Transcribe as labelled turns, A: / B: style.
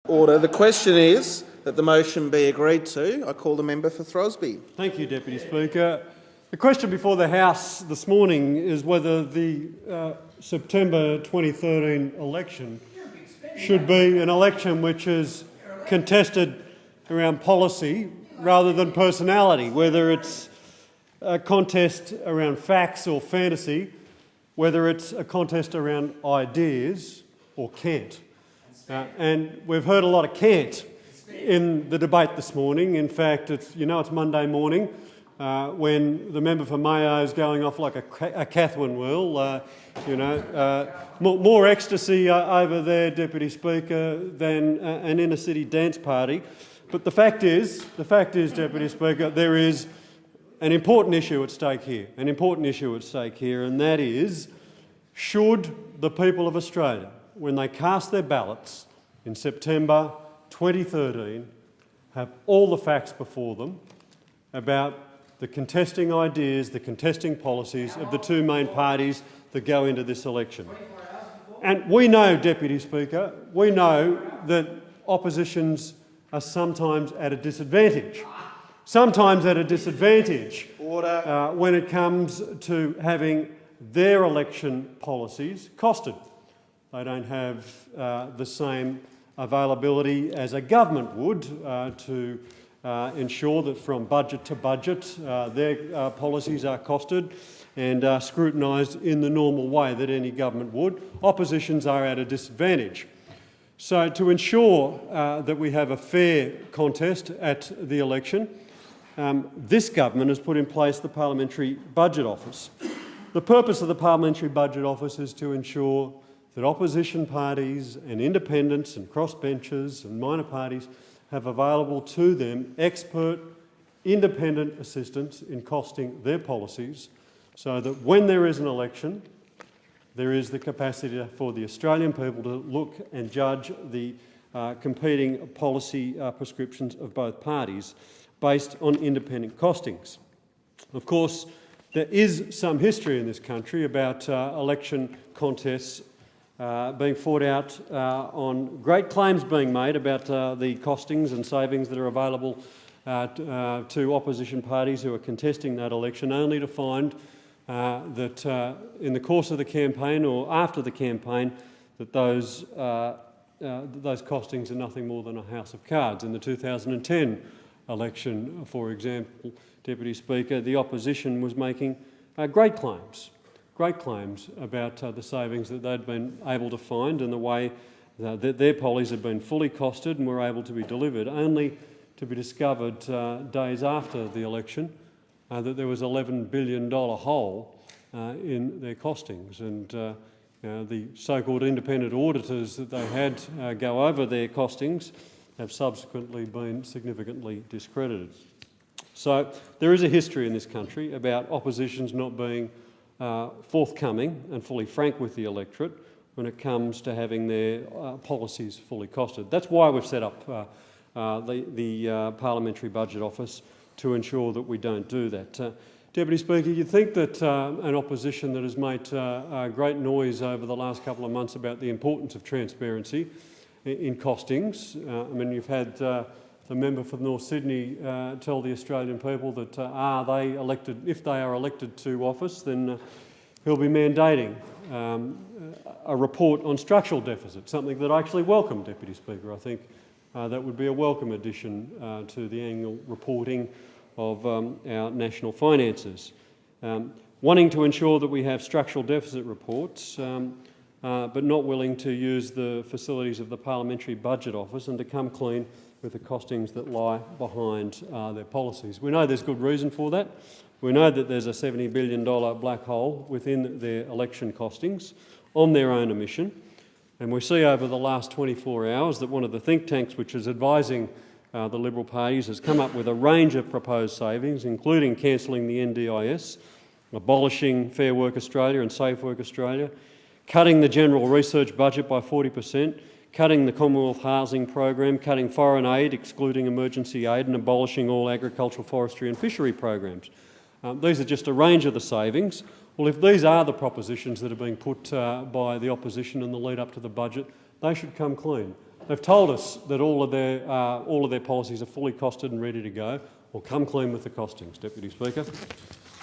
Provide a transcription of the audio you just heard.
A: Order. The question is that the motion be agreed to. I call the member for Throsby.
B: Thank you, Deputy Speaker. The question before the House this morning is whether the September 2013 election should be an election which is contested around policy rather than personality, whether it's a contest around facts or fantasy, whether it's a contest around ideas or cant. And we've heard a lot of cant in the debate this morning. In fact, it's Monday morning when the member for Mayo is going off like a Catherine wheel. More ecstasy over there, Deputy Speaker, than an inner-city dance party. But the fact is, Deputy Speaker, there is an important issue at stake here, and that is, should the people of Australia, when they cast their ballots in September 2013, have all the facts before them about the contesting ideas, the contesting policies of the two main parties that go into this election. And we know, Deputy Speaker, we know that oppositions are sometimes at a disadvantage. When it comes to having their election policies costed. They don't have the same availability as a government would to ensure that from budget to budget their policies are costed and scrutinised in the normal way that any government would. Oppositions are at a disadvantage. So to ensure that we have a fair contest at the election, this government has put in place the Parliamentary Budget Office. The purpose of the Parliamentary Budget Office is to ensure that opposition parties and independents and crossbenchers and minor parties have available to them expert, independent assistance in costing their policies, so that when there is an election, there is the capacity for the Australian people to look and judge the competing policy prescriptions of both parties based on independent costings. Of course, there is some history in this country about election contests being fought out on great claims being made about the costings and savings that are available to opposition parties who are contesting that election, only to find that in the course of the campaign or after the campaign that those costings are nothing more than a house of cards. In the 2010 election, for example, Deputy Speaker, the opposition was making great claims about the savings that they'd been able to find and the way that their policies had been fully costed and were able to be delivered, only to be discovered days after the election that there was an $11 billion hole in their costings. And the so-called independent auditors that they had go over their costings have subsequently been significantly discredited. So there is a history in this country about oppositions not being forthcoming and fully frank with the electorate when it comes to having their policies fully costed. That's why we've set up the Parliamentary Budget Office, to ensure that we don't do that. Deputy Speaker, you'd think that an opposition that has made great noise over the last couple of months about the importance of transparency in costings. You've had the member for North Sydney tell the Australian people that if they are elected to office, then he'll be mandating a report on structural deficit, something that I actually welcome, Deputy Speaker. I think that would be a welcome addition to the annual reporting of our national finances. Wanting to ensure that we have structural deficit reports, but not willing to use the facilities of the Parliamentary Budget Office and to come clean with the costings that lie behind their policies. We know there's good reason for that. We know that there's a $70 billion black hole within their election costings on their own emission. And we see over the last 24 hours that one of the think tanks which is advising the Liberal parties has come up with a range of proposed savings, including cancelling the NDIS, abolishing Fair Work Australia and Safe Work Australia, cutting the general research budget by 40%, cutting the Commonwealth Housing Program, cutting foreign aid, excluding emergency aid, and abolishing all agricultural, forestry and fishery programs. These are just a range of the savings. Well, if these are the propositions that are being put by the opposition in the lead up to the budget, they should come clean They've told us that all of their policies are fully costed and ready to go. Well, come clean with the costings, Deputy Speaker.